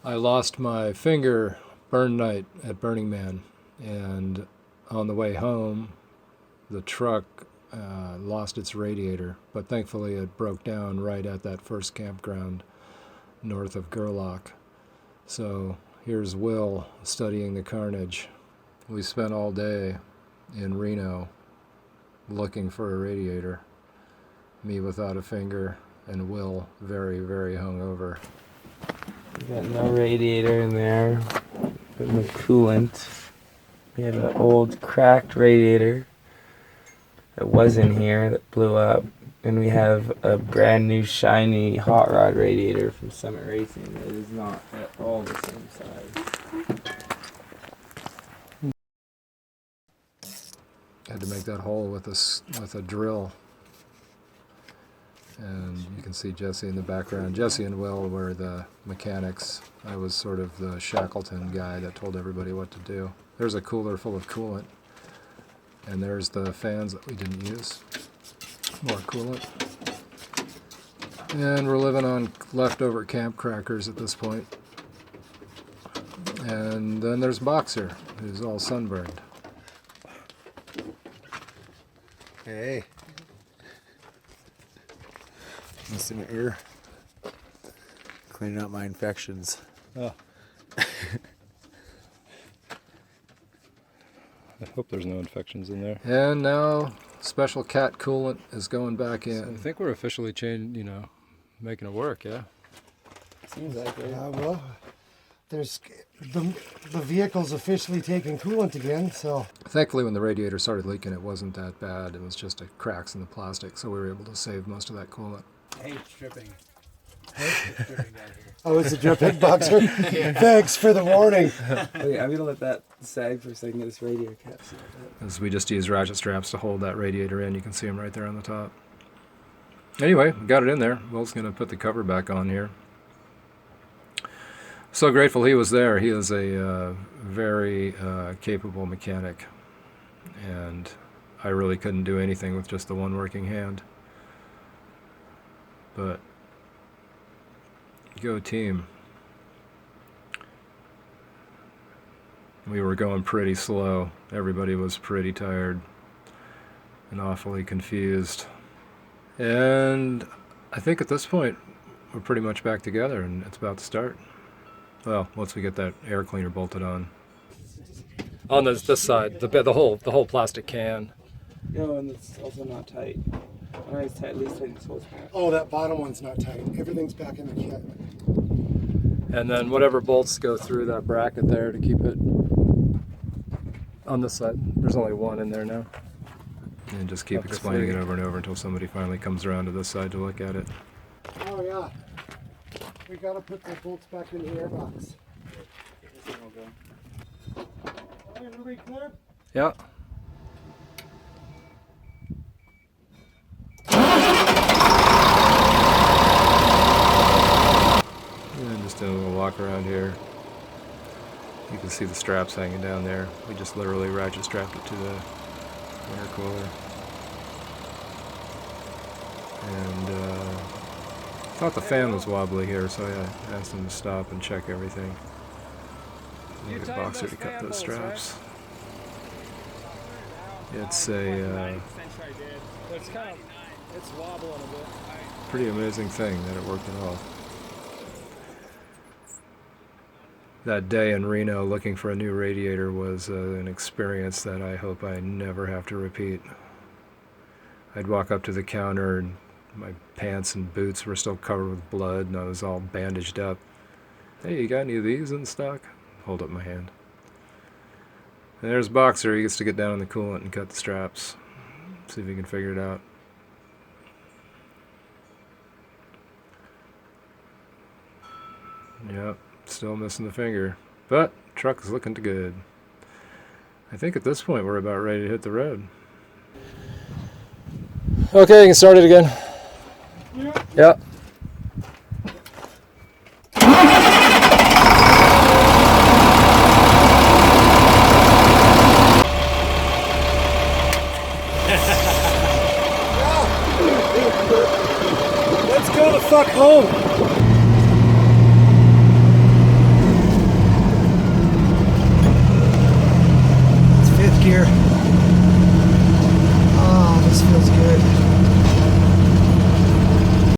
I lost my finger burn night at Burning Man, and on the way home, the truck lost its radiator, but thankfully it broke down right at that first campground north of Gerlach. So here's Will studying the carnage. We spent all day in Reno looking for a radiator. Me without a finger, and Will very, very hungover. We got no radiator in there, but no coolant. We have an old cracked radiator that was in here that blew up. And we have a brand new shiny hot rod radiator from Summit Racing that is not at all the same size. Had to make that hole with a drill. And you can see Jesse in the background. Jesse and Will were the mechanics. I was sort of the Shackleton guy that told everybody what to do. There's a cooler full of coolant. And there's the fans that we didn't use. More coolant. And we're living on leftover camp crackers at this point. And then there's Boxer, who's all sunburned. Hey. Missing an ear. Cleaning out my infections. Oh. I hope there's no infections in there. And now special cat coolant is going back in. So I think we're officially making it work, yeah? Seems like it. Well, there's the vehicle's officially taking coolant again, so. Thankfully, when the radiator started leaking, it wasn't that bad. It was just cracks in the plastic, so we were able to save most of that coolant. I hate dripping. Dripping down here. Oh, it's a dripping Boxer? Yeah. Thanks for the warning. Wait, I'm gonna let that sag for a second, get this radiator cap. As we just use ratchet straps to hold that radiator in. You can see them right there on the top. Anyway, got it in there. Will's going to put the cover back on here. So grateful he was there. He is a very capable mechanic, and I really couldn't do anything with just the one working hand. But go team. We were going pretty slow. Everybody was pretty tired and awfully confused. And I think at this point we're pretty much back together and it's about to start. Well, once we get that air cleaner bolted on. On this side, the whole plastic can. No, and it's also not tight. All right, it's tight, at least tighten this whole spot. Oh, that bottom one's not tight. Everything's back in the kit. And then whatever bolts go through that bracket there to keep it on this side. There's only one in there now. And just keep explaining it over and over until somebody finally comes around to this side to look at it. Oh, yeah. We gotta put the bolts back in the airbox. Everybody clear? Yeah. And just doing a little walk around here. You can see the straps hanging down there. We just literally ratchet strapped it to the air cooler. And thought the fan was wobbly here, so I asked them to stop and check everything. Get a Boxer to cut those straps. It's a pretty amazing thing that it worked at all. That day in Reno looking for a new radiator was an experience that I hope I never have to repeat. I'd walk up to the counter and my pants and boots were still covered with blood and I was all bandaged up. Hey, you got any of these in stock? Hold up my hand. And there's Boxer. He gets to get down in the coolant and cut the straps. See if he can figure it out. Yep, still missing the finger. But truck is looking good. I think at this point we're about ready to hit the road. Okay, you can start it again. Yeah. Let's go the fuck home. gear.